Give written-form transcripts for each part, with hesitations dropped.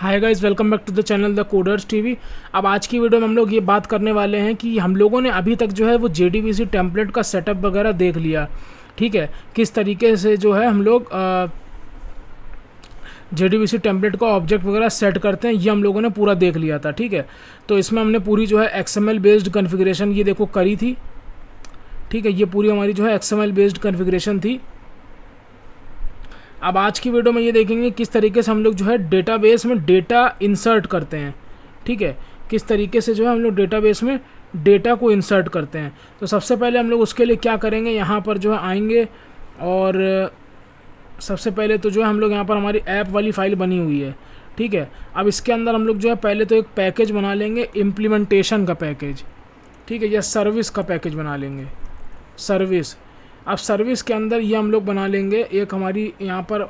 Hi guys, welcome back to the channel the coders TV. अब आज की video में हम लोग ये बात करने वाले हैं कि हम लोगों ने अभी तक जो है वो JDBC टेम्पलेट का सेटअप वगैरह देख लिया। ठीक है, किस तरीके से जो है हम लोग JDBC टेम्पलेट का ऑब्जेक्ट वगैरह सेट करते हैं, ये हम लोगों ने पूरा देख लिया था। ठीक है, तो इसमें हमने पूरी जो है XML बेस्ड कन्फिग्रेशन ये देखो करी थी। ठीक है, ये पूरी हमारी जो है XML बेस्ड कन्फिग्रेशन थी। अब आज की वीडियो में ये देखेंगे किस तरीके से हम लोग जो है डेटाबेस में डेटा इंसर्ट करते हैं। ठीक है, किस तरीके से जो है हम लोग डेटाबेस में डेटा को इंसर्ट करते हैं। तो सबसे पहले हम लोग उसके लिए क्या करेंगे, यहाँ पर जो है आएंगे और सबसे पहले तो जो है हम लोग यहाँ पर हमारी ऐप वाली फ़ाइल बनी हुई है। ठीक है, अब इसके अंदर हम लोग जो है पहले तो एक पैकेज बना लेंगे, इम्प्लीमेंटेशन का पैकेज। ठीक है, या सर्विस का पैकेज बना लेंगे, सर्विस। अब सर्विस के अंदर ये हम लोग बना लेंगे एक हमारी यहाँ पर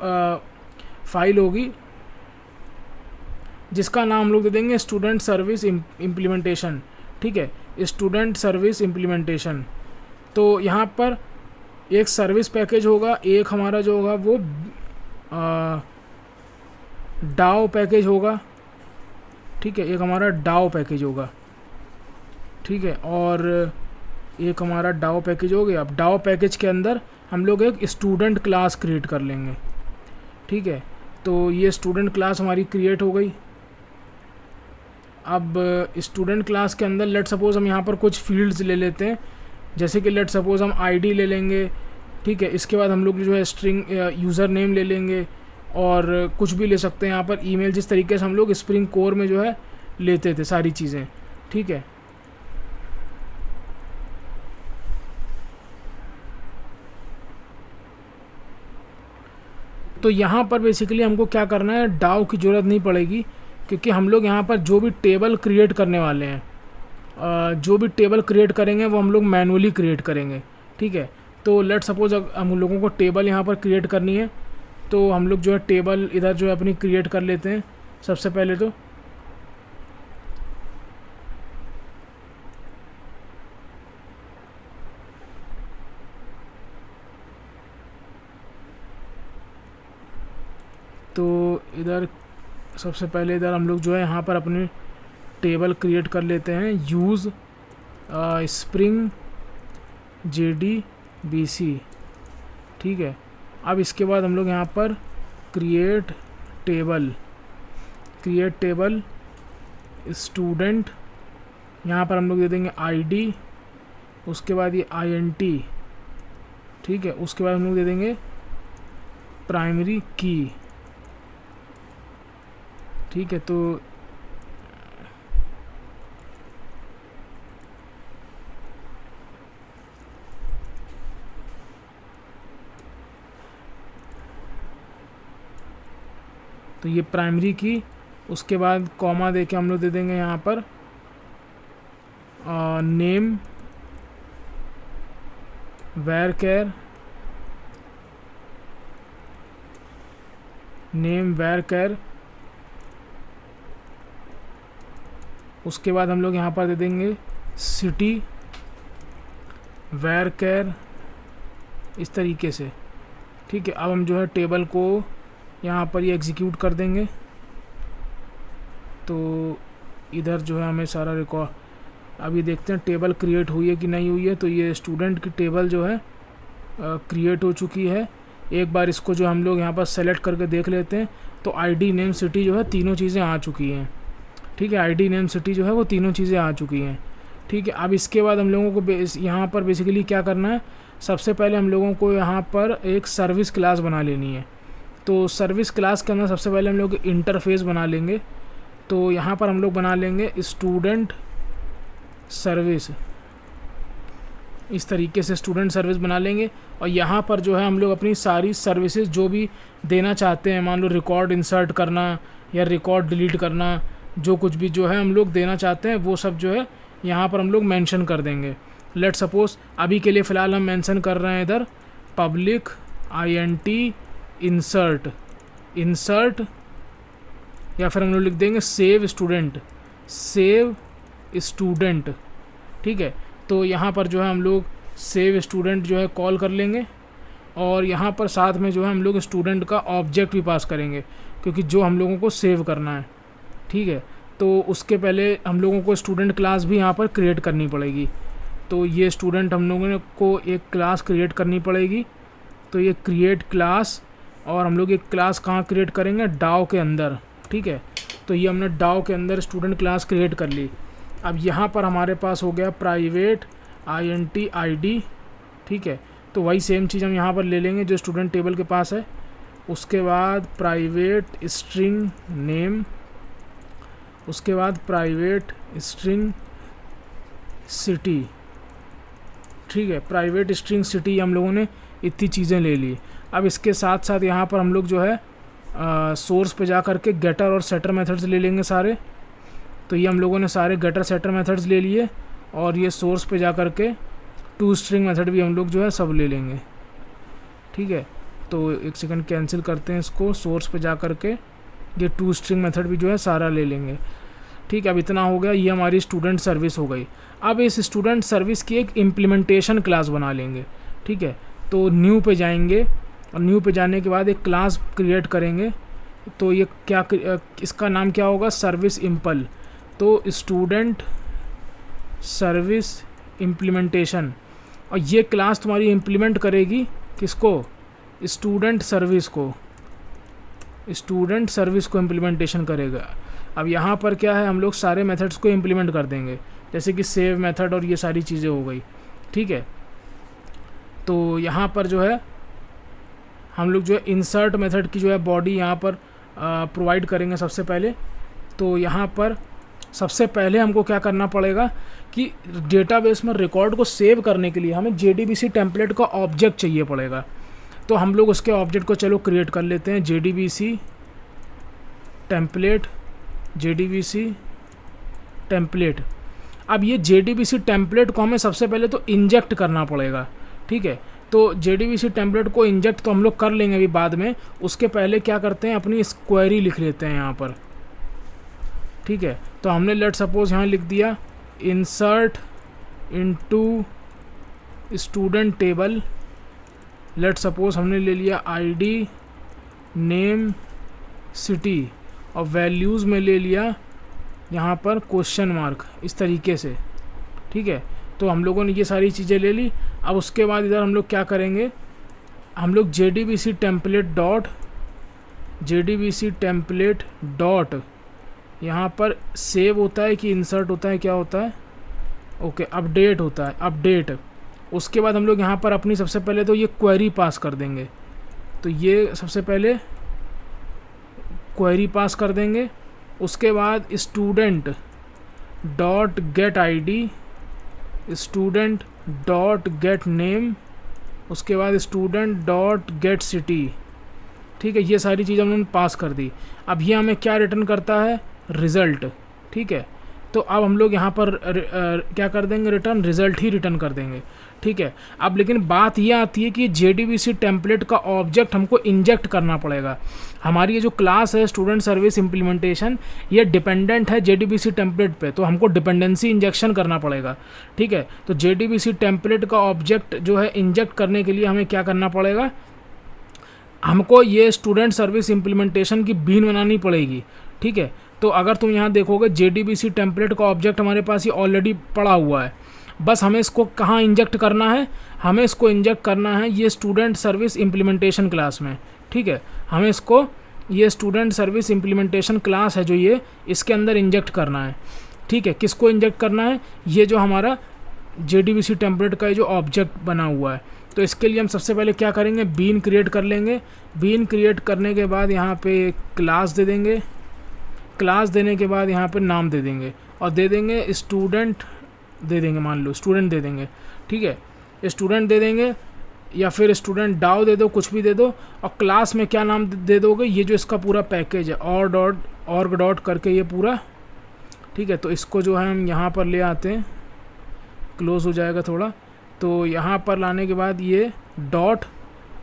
फाइल होगी जिसका नाम हम लोग दे देंगे स्टूडेंट सर्विस इम्प्लीमेंटेशन। ठीक है, स्टूडेंट सर्विस इम्प्लीमेंटेशन। तो यहाँ पर एक सर्विस पैकेज होगा, एक हमारा जो होगा वो डाओ पैकेज होगा। ठीक है, एक हमारा डाओ पैकेज होगा। ठीक है, और एक हमारा डाओ पैकेज हो गया। अब डाओ पैकेज के अंदर हम लोग एक स्टूडेंट क्लास क्रिएट कर लेंगे। ठीक है, तो ये स्टूडेंट क्लास हमारी क्रिएट हो गई। अब स्टूडेंट क्लास के अंदर लेट सपोज़ हम यहाँ पर कुछ फील्ड्स ले लेते हैं, जैसे कि लेट सपोज़ हम आईडी ले लेंगे। ठीक है, इसके बाद हम लोग जो है स्ट्रिंग यूज़र नेम ले लेंगे और कुछ भी ले सकते हैं यहाँ पर ईमेल, जिस तरीके से हम लोग स्प्रिंग कोर में जो है लेते थे सारी चीज़ें। ठीक है, तो यहाँ पर बेसिकली हमको क्या करना है, डाउ की ज़रूरत नहीं पड़ेगी, क्योंकि हम लोग यहाँ पर जो भी टेबल क्रिएट करने वाले हैं, जो भी टेबल क्रिएट करेंगे वो हम लोग मैनुअली क्रिएट करेंगे। ठीक है, तो लेट सपोज हम लोगों को टेबल यहाँ पर क्रिएट करनी है, तो हम लोग जो है टेबल इधर जो है अपनी क्रिएट कर लेते हैं सबसे पहले। तो इधर सबसे पहले इधर हम लोग जो है यहाँ पर अपनी टेबल क्रिएट कर लेते हैं, यूज़ स्प्रिंग JDBC। ठीक है, अब इसके बाद हम लोग यहाँ पर क्रिएट टेबल स्टूडेंट, यहाँ पर हम लोग दे देंगे ID, उसके बाद ये INT। ठीक है, उसके बाद हम लोग दे देंगे प्राइमरी की। ठीक है, तो ये प्राइमरी की, उसके बाद कॉमा देके हम लोग दे देंगे यहाँ पर नेम वेर कैर। उसके बाद हम लोग यहाँ पर दे देंगे सिटी वेर कैर, इस तरीके से। ठीक है, अब हम जो है टेबल को यहाँ पर ये एग्जीक्यूट कर देंगे, तो इधर जो है हमें सारा रिकॉर्ड, अभी देखते हैं टेबल क्रिएट हुई है कि नहीं हुई है। तो ये स्टूडेंट की टेबल जो है क्रिएट हो चुकी है। एक बार इसको जो हम लोग यहाँ पर सेलेक्ट करके देख लेते हैं, तो ID नेम सिटी जो है तीनों चीज़ें आ चुकी हैं। ठीक है, ID नेम सिटी जो है वो तीनों चीज़ें आ चुकी हैं। ठीक है, अब इसके बाद हम लोगों को यहाँ पर बेसिकली क्या करना है, सबसे पहले हम लोगों को यहाँ पर एक सर्विस क्लास बना लेनी है। तो सर्विस क्लास के अंदर सबसे पहले हम लोग इंटरफेस बना लेंगे। तो यहाँ पर हम लोग बना लेंगे स्टूडेंट सर्विस, इस तरीके से स्टूडेंट सर्विस बना लेंगे। और यहाँ पर जो है हम लोग अपनी सारी सर्विसेज जो भी देना चाहते हैं, मान लो रिकॉर्ड इंसर्ट करना या रिकॉर्ड डिलीट करना, जो कुछ भी जो है हम लोग देना चाहते हैं वो सब जो है यहाँ पर हम लोग मेंशन कर देंगे। लेट सपोज अभी के लिए फ़िलहाल हम मेंशन कर रहे हैं इधर पब्लिक INT इंसर्ट, या फिर हम लोग लिख देंगे सेव स्टूडेंट। ठीक है, तो यहाँ पर जो है हम लोग सेव स्टूडेंट जो है कॉल कर लेंगे और यहाँ पर साथ में जो है हम लोग स्टूडेंट का ऑब्जेक्ट भी पास करेंगे, क्योंकि जो हम लोगों को सेव करना है। ठीक है। तो उसके पहले हम लोगों को स्टूडेंट क्लास भी यहाँ पर क्रिएट करनी पड़ेगी। तो ये स्टूडेंट हम लोगों को एक क्लास क्रिएट करनी पड़ेगी। तो ये क्रिएट क्लास, और हम लोग एक क्लास कहाँ क्रिएट करेंगे, डाओ के अंदर, ठीक है। तो ये हमने डाओ के अंदर स्टूडेंट क्लास क्रिएट कर ली। अब यहाँ पर हमारे पास हो गया प्राइवेट int id, ठीक है। तो वही सेम चीज़ हम यहाँ पर ले लेंगे जो स्टूडेंट टेबल के पास है। उसके बाद प्राइवेट स्ट्रिंग नेम, उसके बाद प्राइवेट स्ट्रिंग सिटी, ठीक है। प्राइवेट स्ट्रिंग सिटी हम लोगों ने इतनी चीज़ें ले ली। अब इसके साथ साथ यहाँ पर हम लोग जो है सोर्स पे जा कर के गेटर और सेटर मेथड्स ले लेंगे सारे। तो ये हम लोगों ने सारे गेटर सेटर मेथड्स ले लिए, और ये सोर्स पे जा कर के टू स्ट्रिंग मेथड भी हम लोग जो है सब ले लेंगे, ठीक है। तो एक सेकंड कैंसिल करते हैं इसको, सोर्स पे जा कर के ये टू स्ट्रिंग मेथड भी जो है सारा ले लेंगे, ठीक है। अब इतना हो गया, ये हमारी स्टूडेंट सर्विस हो गई। अब इस स्टूडेंट सर्विस की एक इम्प्लीमेंटेशन क्लास बना लेंगे, ठीक है। तो न्यू पे जाएंगे, और न्यू पे जाने के बाद एक क्लास क्रिएट करेंगे। तो ये क्या, इसका नाम क्या होगा, सर्विस इम्पल। तो स्टूडेंट सर्विस इम्प्लीमेंटेशन, और ये क्लास तुम्हारी इम्प्लीमेंट करेगी किसको, स्टूडेंट सर्विस को, स्टूडेंट सर्विस को इम्प्लीमेंटेशन करेगा। अब यहाँ पर क्या है, हम लोग सारे मेथड्स को इम्प्लीमेंट कर देंगे, जैसे कि सेव मेथड और ये सारी चीज़ें हो गई, ठीक है। तो यहाँ पर जो है हम लोग जो है इंसर्ट मेथड की जो है बॉडी यहाँ पर प्रोवाइड करेंगे सबसे पहले। तो यहाँ पर सबसे पहले हमको क्या करना पड़ेगा कि डेटाबेस में रिकॉर्ड को सेव करने के लिए हमें JDBC टेम्पलेट का ऑब्जेक्ट चाहिए पड़ेगा। तो हम लोग उसके ऑब्जेक्ट को चलो क्रिएट कर लेते हैं, JDBC टेम्पलेट। अब ये JDBC टेम्पलेट को हमें सबसे पहले तो इंजेक्ट करना पड़ेगा, ठीक है। तो JDBC टेम्पलेट को इंजेक्ट तो हम लोग कर लेंगे अभी बाद में, उसके पहले क्या करते हैं, अपनी क्वेरी लिख लेते हैं यहाँ पर, ठीक है। तो हमने लेट सपोज यहाँ लिख दिया insert into student table, let suppose हमने ले लिया ID नेम सिटी, और वैल्यूज़ में ले लिया यहाँ पर क्वेश्चन मार्क, इस तरीके से, ठीक है। तो हम लोगों ने ये सारी चीज़ें ले ली। अब उसके बाद इधर हम लोग क्या करेंगे, हम लोग JDBC टेम्पलेट डॉट यहाँ पर सेव होता है कि इंसर्ट होता है, क्या होता है, ओके अपडेट होता है, अपडेट। उसके बाद हम लोग यहाँ पर अपनी सबसे पहले तो ये क्वेरी पास कर देंगे। तो ये सबसे पहले क्वेरी पास कर देंगे। उसके बाद student dot gate ID, student dot gate name, उसके बाद स्टूडेंट डॉट गेट सिटी, ठीक है। ये सारी चीज़ हमने पास कर दी। अब ये हमें क्या रिटर्न करता है, रिज़ल्ट, ठीक है। तो अब हम लोग यहाँ पर क्या कर देंगे, रिटर्न रिज़ल्ट ही रिटर्न कर देंगे, ठीक है। अब लेकिन बात ये आती है कि JDBC टेम्पलेट का ऑब्जेक्ट हमको इंजेक्ट करना पड़ेगा। हमारी ये जो क्लास है स्टूडेंट सर्विस इम्प्लीमेंटेशन, ये डिपेंडेंट है JDBC टेम्पलेट पे, तो हमको डिपेंडेंसी इंजेक्शन करना पड़ेगा, ठीक है। तो JDBC टेम्पलेट का ऑब्जेक्ट जो है इंजेक्ट करने के लिए हमें क्या करना पड़ेगा, हमको ये स्टूडेंट सर्विस इम्प्लीमेंटेशन की बीन बनानी पड़ेगी, ठीक है। तो अगर तुम यहाँ देखोगे JDBC टेम्पलेट का ऑब्जेक्ट हमारे पास ये ऑलरेडी पड़ा हुआ है, बस हमें इसको कहाँ इंजेक्ट करना है, हमें इसको इंजेक्ट करना है ये स्टूडेंट सर्विस इम्प्लीमेंटेशन क्लास में, ठीक है। हमें इसको ये स्टूडेंट सर्विस इम्प्लीमेंटेशन क्लास है जो ये, इसके अंदर इंजेक्ट करना है, ठीक है। किसको इंजेक्ट करना है, ये जो हमारा JDBC टेम्पलेट का जो ऑब्जेक्ट बना हुआ है। तो इसके लिए हम सबसे पहले क्या करेंगे, बीन क्रिएट कर लेंगे। बीन क्रिएट करने के बाद यहाँ पे क्लास दे देंगे, क्लास देने के बाद यहाँ पे नाम दे देंगे, और दे देंगे स्टूडेंट दे देंगे, मान लो स्टूडेंट दे देंगे, ठीक है। स्टूडेंट दे देंगे या फिर स्टूडेंट डाउ दे दो, कुछ भी दे दो। और क्लास में क्या नाम दे दोगे, ये जो इसका पूरा पैकेज है ऑर्ग डॉट करके ये पूरा, ठीक है। तो इसको जो है हम यहाँ पर ले आते हैं, क्लोज हो जाएगा थोड़ा। तो यहाँ पर लाने के बाद ये डॉट,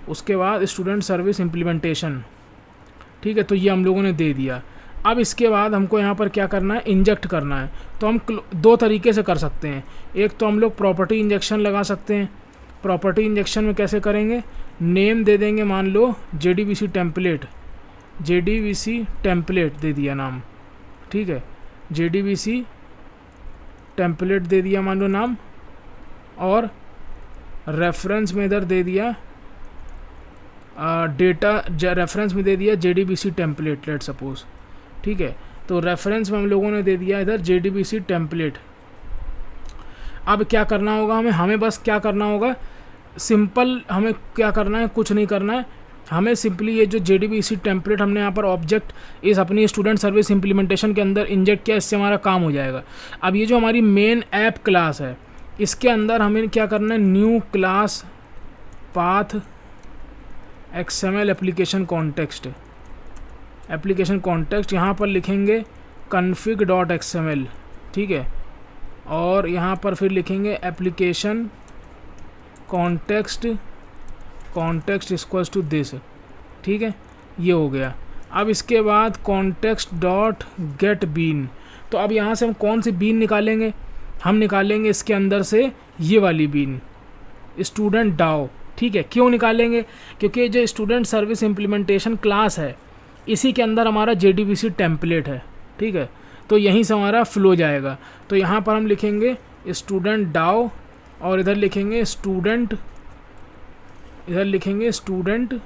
उसके बाद स्टूडेंट सर्विस इम्प्लीमेंटेशन, ठीक है। तो ये हम लोगों ने दे दिया। अब इसके बाद हमको यहाँ पर क्या करना है, इंजेक्ट करना है। तो हम दो तरीके से कर सकते हैं। एक तो हम लोग प्रॉपर्टी इंजेक्शन लगा सकते हैं। प्रॉपर्टी इंजेक्शन में कैसे करेंगे, नेम दे देंगे, मान लो JDBC टेम्पलेट दे दिया नाम, ठीक है, JDBC टेम्पलेट दे दिया मान लो नाम, और रेफरेंस में इधर दे दिया डेटा, रेफरेंस में दे दिया JDBC टेम्पलेट लेट सपोज, ठीक है। तो रेफरेंस में हम लोगों ने दे दिया इधर JDBC टेम्पलेट। अब क्या करना होगा हमें बस क्या करना होगा, सिंपल हमें क्या करना है, कुछ नहीं करना है, हमें सिंपली ये जो JDBC टेम्पलेट हमने यहाँ पर ऑब्जेक्ट इस अपनी स्टूडेंट सर्विस इम्प्लीमेंटेशन के अंदर इंजेक्ट किया, इससे हमारा काम हो जाएगा। अब ये जो हमारी मेन ऐप क्लास है, इसके अंदर हमें क्या करना है, new class path XML application context, यहाँ पर लिखेंगे config.xml, ठीक है, और यहाँ पर फिर लिखेंगे application context equals to this, ठीक है, ये हो गया। अब इसके बाद कॉन्टेक्स्ट डॉट गेट बीन, तो अब यहाँ से हम कौन सी बीन निकालेंगे, हम निकालेंगे इसके अंदर से ये वाली बीन, स्टूडेंट डाओ, ठीक है। क्यों निकालेंगे, क्योंकि जो स्टूडेंट सर्विस इम्प्लीमेंटेशन क्लास है इसी के अंदर हमारा JDBC टेम्पलेट है, ठीक है, तो यहीं से हमारा फ्लो जाएगा। तो यहाँ पर हम लिखेंगे स्टूडेंट डाओ, और इधर लिखेंगे स्टूडेंट,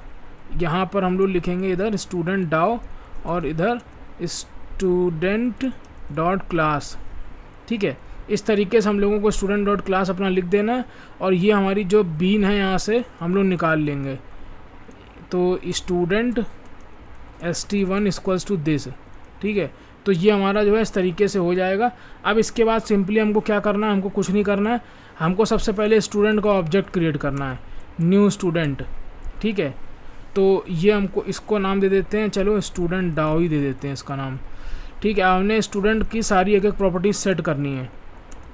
यहाँ पर हम लोग लिखेंगे इधर स्टूडेंट डाओ, और इधर स्टूडेंट डॉट क्लास, ठीक है। इस तरीके से हम लोगों को स्टूडेंट डॉट क्लास अपना लिख देना है, और ये हमारी जो बीन है यहाँ से हम लोग निकाल लेंगे। तो student st1 equals to this, ठीक है, तो ये हमारा जो है इस तरीके से हो जाएगा। अब इसके बाद सिंपली हमको क्या करना है, हमको कुछ नहीं करना है, हमको सबसे पहले स्टूडेंट का ऑब्जेक्ट क्रिएट करना है, न्यू स्टूडेंट, ठीक है। तो ये हमको इसको नाम दे देते हैं, चलो स्टूडेंट डाओ ही दे देते हैं इसका नाम, ठीक है। हमने स्टूडेंट की सारी एक एक प्रॉपर्टीज सेट करनी है,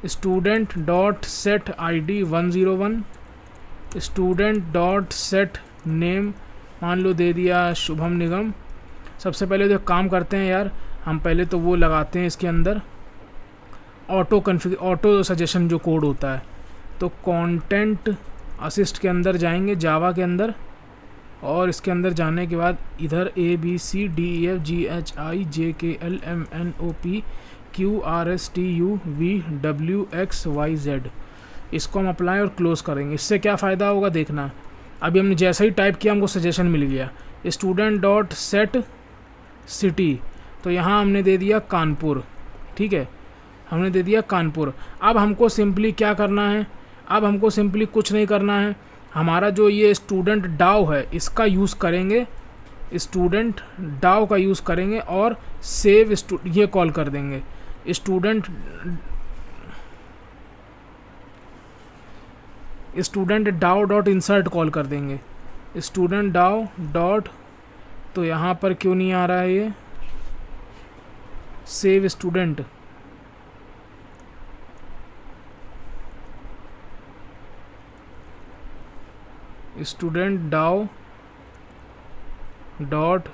student dot set ID 101, student dot set name मान लो दे दिया शुभम निगम। सबसे पहले जो काम करते हैं यार, हम पहले तो वो लगाते हैं इसके अंदर ऑटो सजेशन जो कोड होता है, तो कंटेंट असिस्ट के अंदर जाएंगे जावा के अंदर, और इसके अंदर जाने के बाद इधर ABCDEFGHIJKLMNOPQRSTUVWXYZ इसको हम अप्लाई और क्लोज करेंगे। इससे क्या फ़ायदा होगा देखना, अभी हमने जैसा ही टाइप किया हमको सजेशन मिल गया, स्टूडेंट डॉट सेट सिटी, तो यहाँ हमने दे दिया कानपुर, ठीक है, हमने दे दिया कानपुर। अब हमको सिंपली क्या करना है, अब हमको सिंपली कुछ नहीं करना है, हमारा जो ये स्टूडेंट डाओ है इसका यूज़ करेंगे, स्टूडेंट डाओ का यूज़ करेंगे और सेव ये कॉल कर देंगे, student DAO dot insert call कर देंगे, स्टूडेंट डाओ डॉट, तो यहाँ पर क्यों नहीं आ रहा है ये, save student, student DAO dot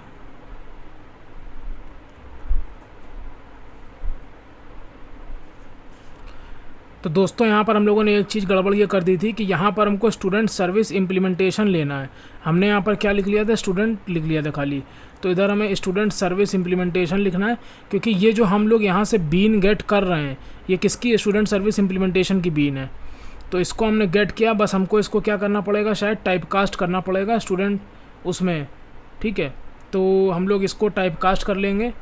तो दोस्तों यहाँ पर हम लोगों ने एक चीज़ गड़बड़ ये कर दी थी कि यहाँ पर हमको स्टूडेंट सर्विस इम्प्लीमेंटेशन लेना है, हमने यहाँ पर क्या लिख लिया था, स्टूडेंट लिख लिया था खाली, तो इधर हमें स्टूडेंट सर्विस इम्प्लीमेंटेशन लिखना है, क्योंकि ये जो हम लोग यहाँ से बीन गेट कर रहे हैं ये किसकी, स्टूडेंट सर्विस इम्प्लीमेंटेशन की बीन है। तो इसको हमने गेट किया, बस हमको इसको क्या करना पड़ेगा, शायद टाइप कास्ट करना पड़ेगा स्टूडेंट उसमें, ठीक है। तो हम लोग इसको टाइप कास्ट कर लेंगे,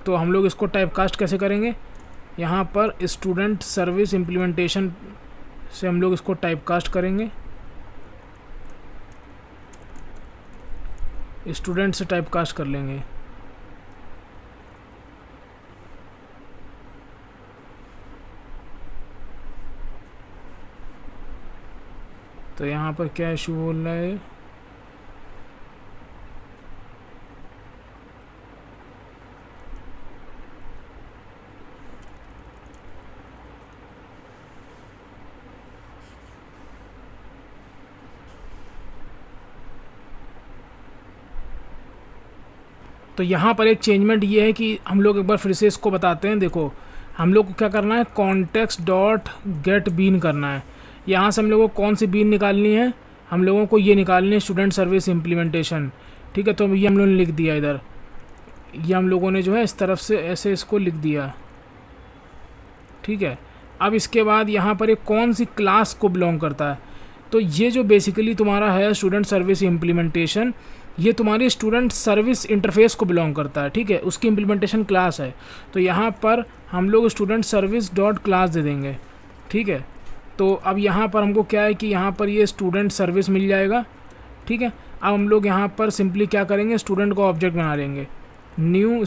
तो हम लोग इसको टाइप कास्ट कैसे करेंगे, यहाँ पर स्टूडेंट सर्विस इम्प्लीमेंटेशन से हम लोग इसको टाइप कास्ट करेंगे, स्टूडेंट से टाइप कास्ट कर लेंगे। तो यहाँ पर क्या इशू बोल रहा है, तो यहाँ पर एक चेंजमेंट ये है कि हम लोग एक बार फिर से इसको बताते हैं। देखो हम लोग को क्या करना है, कॉन्टेक्स्ट डॉट गेट बीन करना है। यहाँ से हम लोगों को कौन सी बीन निकालनी है, हम लोगों को ये निकालनी है स्टूडेंट सर्विस इम्प्लीमेंटेशन, ठीक है। तो ये हम लोगों ने लिख दिया इधर, ये हम लोगों ने जो है इस तरफ से ऐसे इसको लिख दिया, ठीक है। अब इसके बाद यहाँ पर एक कौन सी क्लास को बिलोंग करता है, तो ये जो बेसिकली तुम्हारा है स्टूडेंट सर्विस इम्प्लीमेंटेशन, ये तुम्हारी स्टूडेंट सर्विस इंटरफेस को बिलोंग करता है, ठीक है। उसकी इम्प्लीमेंटेशन क्लास है, तो यहाँ पर हम लोग स्टूडेंट सर्विस डॉट क्लास दे देंगे, ठीक है। तो अब यहाँ पर हमको क्या है कि यहाँ पर ये स्टूडेंट सर्विस मिल जाएगा, ठीक है। अब हम लोग यहाँ पर सिंपली क्या करेंगे, स्टूडेंट को ऑब्जेक्ट बना लेंगे, न्यू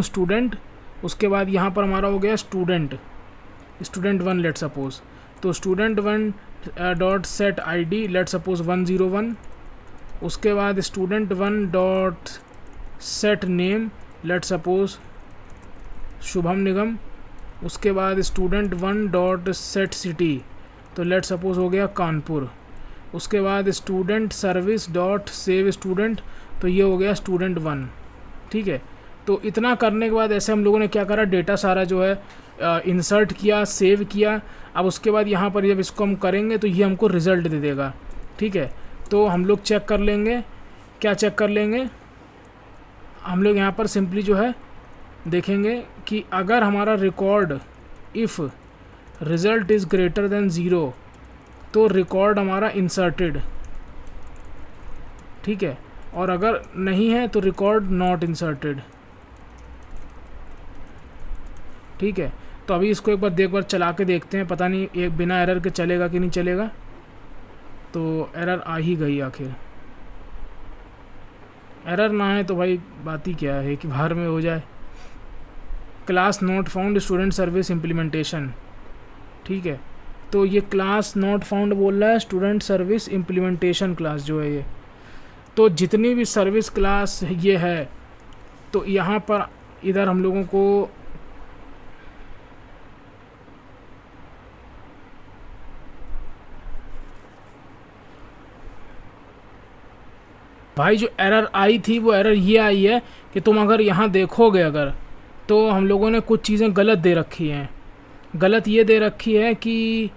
स्टूडेंट, उसके बाद यहाँ पर हमारा हो गया स्टूडेंट 1 लेट सपोज, तो student 1 dot set ID let suppose 101, उसके बाद student 1 dot set name let suppose Shubham Nigam, उसके बाद स्टूडेंट 1 डॉट सेट सिटी, तो लेट सपोज हो गया कानपुर, उसके बाद student service dot save student, तो ये हो गया स्टूडेंट 1, ठीक है। तो इतना करने के बाद ऐसे हम लोगों ने क्या करा, डेटा सारा जो है इंसर्ट किया, सेव किया। अब उसके बाद यहाँ पर जब इसको हम करेंगे तो ये हमको रिज़ल्ट दे देगा, ठीक है। तो हम लोग चेक कर लेंगे, क्या चेक कर लेंगे, हम लोग यहाँ पर सिंपली जो है देखेंगे कि अगर हमारा record if result is greater than 0 तो रिकॉर्ड हमारा इंसर्टेड, ठीक है, और अगर नहीं है तो रिकॉर्ड नॉट इंसर्टेड, ठीक है। तो अभी इसको एक बार चला के देखते हैं, पता नहीं एक बिना एरर के चलेगा कि नहीं चलेगा। तो एरर आ ही गई आखिर, एरर ना है तो भाई बात ही क्या है कि बाहर में हो जाए। Class not found student service implementation, ठीक है। तो ये क्लास नॉट फाउंड बोल रहा है स्टूडेंट सर्विस इम्प्लीमेंटेशन क्लास जो है ये। तो जितनी भी सर्विस क्लास ये है, तो यहाँ पर इधर हम लोगों को भाई जो एरर आई थी वो एरर ये आई है कि तुम अगर यहाँ देखोगे अगर, तो हम लोगों ने कुछ चीज़ें गलत दे रखी हैं। गलत ये दे रखी है कि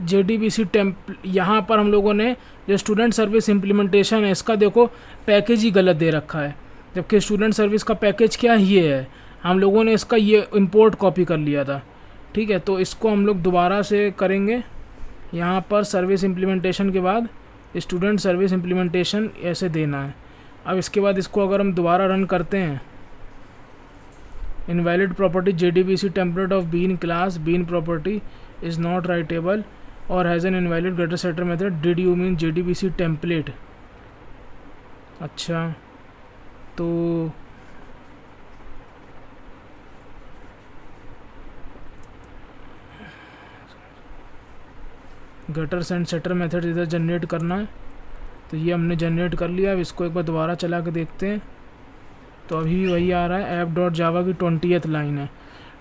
JDBC टेम्प, यहाँ पर हम लोगों ने जो स्टूडेंट सर्विस इम्प्लीमेंटेशन है इसका देखो पैकेज ही गलत दे रखा है, जबकि स्टूडेंट सर्विस का पैकेज क्या ये है, हम लोगों ने इसका ये इंपोर्ट कॉपी कर लिया था, ठीक है। तो इसको हम लोग दोबारा से करेंगे, यहाँ पर सर्विस इम्प्लीमेंटेशन के बाद स्टूडेंट सर्विस इम्प्लीमेंटेशन ऐसे देना है। अब इसके बाद इसको अगर हम दोबारा रन करते हैं, invalid property JDBC template of bean class, bean property is not writable और has an invalid getter setter method, did you mean JDBC template. अच्छा, तो गेटर सेंड सेटर मेथड इधर जनरेट करना है, तो ये हमने जनरेट कर लिया। अब इसको एक बार दोबारा चला के देखते हैं, तो अभी भी वही आ रहा है, ऐप डॉट जावा की 20th लाइन है,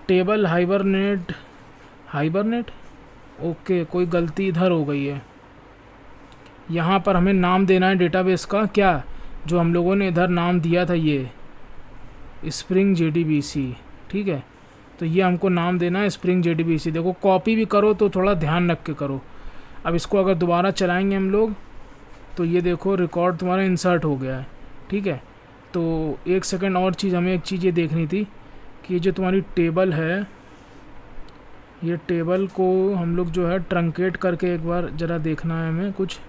टेबल हाइबरनेट, ओके कोई गलती इधर हो गई है। यहाँ पर हमें नाम देना है डेटाबेस का, क्या जो हम लोगों ने इधर नाम दिया था ये स्प्रिंग JDBC, ठीक है। तो ये हमको नाम देना है स्प्रिंग JDBC। देखो कॉपी भी करो तो थोड़ा ध्यान रख के करो। अब इसको अगर दोबारा चलाएंगे हम लोग, तो ये देखो रिकॉर्ड तुम्हारा इंसर्ट हो गया है, ठीक है। तो एक सेकंड और चीज़, हमें एक चीज़ ये देखनी थी कि ये जो तुम्हारी टेबल है, ये टेबल को हम लोग जो है ट्रंकेट करके एक बार ज़रा देखना है हमें कुछ।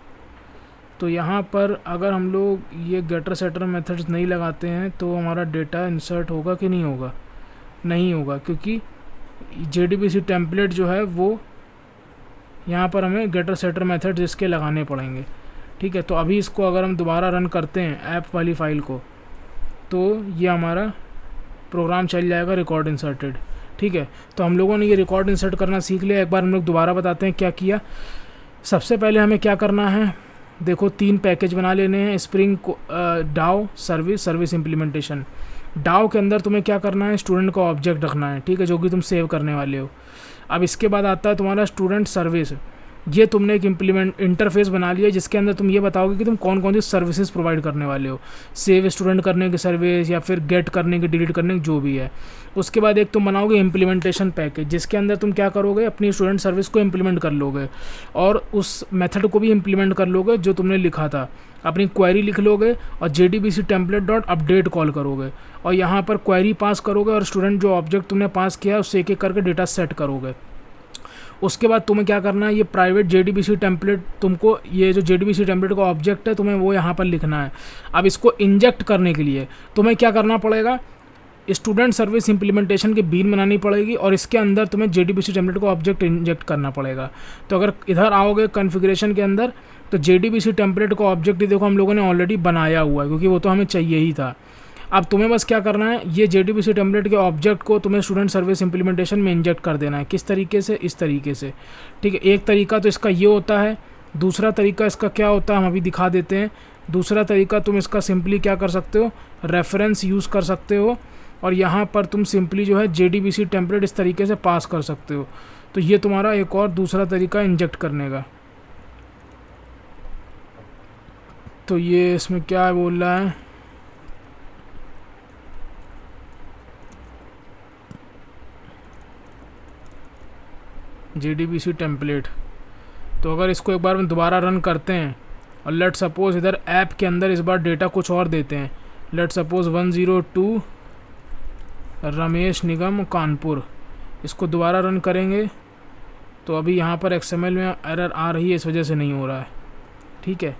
तो यहाँ पर अगर हम लोग ये गेटर सेटर मेथड्स नहीं लगाते हैं तो हमारा डेटा इंसर्ट होगा कि नहीं होगा, नहीं होगा, क्योंकि JDBC टेम्पलेट जो है वो यहाँ पर हमें गेटर सेटर मेथड्स इसके लगाने पड़ेंगे, ठीक है। तो अभी इसको अगर हम दोबारा रन करते हैं ऐप वाली फ़ाइल को, तो ये हमारा प्रोग्राम चल जाएगा रिकॉर्ड इंसर्टेड, ठीक है। तो हम लोगों ने ये रिकॉर्ड इंसर्ट करना सीख लिया। एक बार हम लोग दोबारा बताते हैं क्या किया। सबसे पहले हमें क्या करना है, देखो 3 पैकेज बना लेने हैं, स्प्रिंग डाउ सर्विस इम्प्लीमेंटेशन। डाउ के अंदर तुम्हें क्या करना है, स्टूडेंट का ऑब्जेक्ट रखना है, ठीक है, जो कि तुम सेव करने वाले हो। अब इसके बाद आता है तुम्हारा स्टूडेंट सर्विस। ये तुमने एक इंटरफेस बना लिया जिसके अंदर तुम ये बताओगे कि तुम कौन कौन सी सर्विसेज प्रोवाइड करने वाले हो, सेव स्टूडेंट करने की सर्विस या फिर गेट करने की, डिलीट करने की, जो भी है। उसके बाद एक तुम बनाओगे इम्प्लीमेंटेशन पैकेज जिसके अंदर तुम क्या करोगे, अपनी स्टूडेंट सर्विस को इम्प्लीमेंट कर लोगे और उस मेथड को भी इम्प्लीमेंट कर लोगे जो तुमने लिखा था। अपनी क्वेरी लिख लोगे और JDBC template dot update call करोगे और यहाँ पर क्वेरी पास करोगे और स्टूडेंट जो ऑब्जेक्ट तुमने पास किया है उससे एक एक करके डेटा सेट करोगे। उसके बाद तुम्हें क्या करना है, ये प्राइवेट JDBC टेम्पलेट, तुमको ये जो JDBC टेम्पलेट का ऑब्जेक्ट है तुम्हें वो यहाँ पर लिखना है। अब इसको इंजेक्ट करने के लिए तुम्हें क्या करना पड़ेगा, स्टूडेंट सर्विस इंप्लीमेंटेशन की बीन बनानी पड़ेगी और इसके अंदर तुम्हें JDBC टेम्पलेट को ऑब्जेक्ट इंजेक्ट करना पड़ेगा। तो अगर इधर आओगे कॉन्फ़िगरेशन के अंदर तो JDBC टेम्पलेट को ऑब्जेक्ट देखो हम लोगों ने ऑलरेडी बनाया हुआ है क्योंकि वो तो हमें चाहिए ही था। अब तुम्हें बस क्या करना है, ये JDBC टेम्पलेट के ऑब्जेक्ट को तुम्हें स्टूडेंट सर्विस इंप्लीमेंटेशन में इंजेक्ट कर देना है। किस तरीके से, इस तरीके से, ठीक है। एक तरीका तो इसका ये होता है, दूसरा तरीका इसका क्या होता है हम अभी दिखा देते हैं। दूसरा तरीका तुम इसका सिंपली क्या कर सकते हो, रेफरेंस यूज़ कर सकते हो और यहाँ पर तुम सिंपली जो है JDBC टेम्पलेट इस तरीके से पास कर सकते हो। तो ये तुम्हारा एक और दूसरा तरीका इंजेक्ट करने का। तो ये इसमें क्या बोल रहा है, JDBC टेम्पलेट। तो अगर इसको एक बार हम दोबारा रन करते हैं और लेट सपोज इधर ऐप के अंदर इस बार डेटा कुछ और देते हैं, लेट सपोज 102 रमेश निगम कानपुर, इसको दोबारा रन करेंगे तो अभी यहाँ पर XML में एरर आ रही है, इस वजह से नहीं हो रहा है, ठीक है।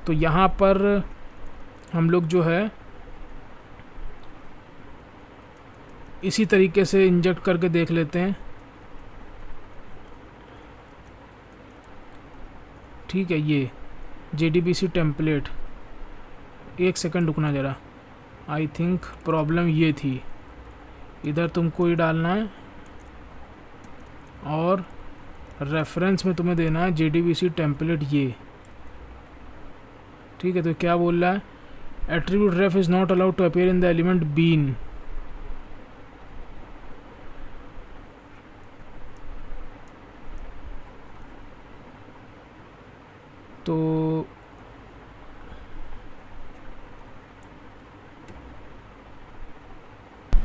तो यहाँ पर हम लोग जो है इसी तरीके से इंजेक्ट करके देख लेते हैं, ठीक है। ये JDBC टेम्पलेट, एक सेकंड रुकना ज़रा, आई थिंक प्रॉब्लम ये थी, इधर तुमको ये डालना है और रेफरेंस में तुम्हें देना है JDBC टेम्पलेट ये, ठीक है। तो क्या बोल रहा है, attribute ref is not allowed to appear in the element bean.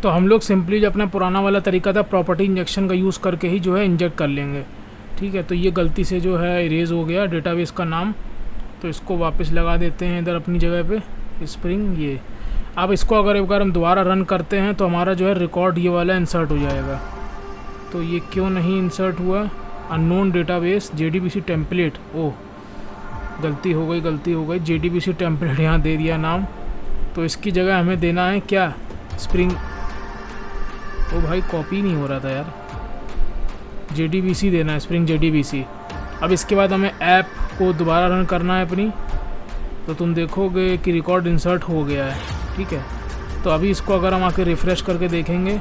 तो हम लोग सिंपली जो अपना पुराना वाला तरीका था प्रॉपर्टी इंजेक्शन का यूज़ करके ही जो है इंजेक्ट कर लेंगे, ठीक है। तो ये गलती से जो है इरेज हो गया डेटाबेस का नाम, तो इसको वापस लगा देते हैं इधर अपनी जगह पे स्प्रिंग ये। अब इसको अगर एक बार हम दोबारा रन करते हैं तो हमारा जो है रिकॉर्ड ये वाला इंसर्ट हो जाएगा। तो ये क्यों नहीं इंसर्ट हुआ, अननोन डेटाबेस JDBC टेम्पलेट, ओह गलती हो गई, JDBC टेम्पलेट यहाँ दे दिया नाम, तो इसकी जगह हमें देना है क्या, स्प्रिंग। ओ भाई कॉपी नहीं हो रहा था यार, JDBC देना है, स्प्रिंग JDBC। अब इसके बाद हमें ऐप को दोबारा रन करना है अपनी, तो तुम देखोगे कि रिकॉर्ड इंसर्ट हो गया है, ठीक है। तो अभी इसको अगर हम आके रिफ़्रेश करके देखेंगे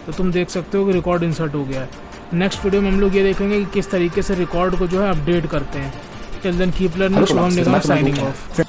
तो तुम देख सकते हो कि रिकॉर्ड इंसर्ट हो गया है। नेक्स्ट वीडियो में हम लोग ये देखेंगे कि किस तरीके से रिकॉर्ड को जो है अपडेट करते हैं। Till then keep learning, Shubham Nigam signing of.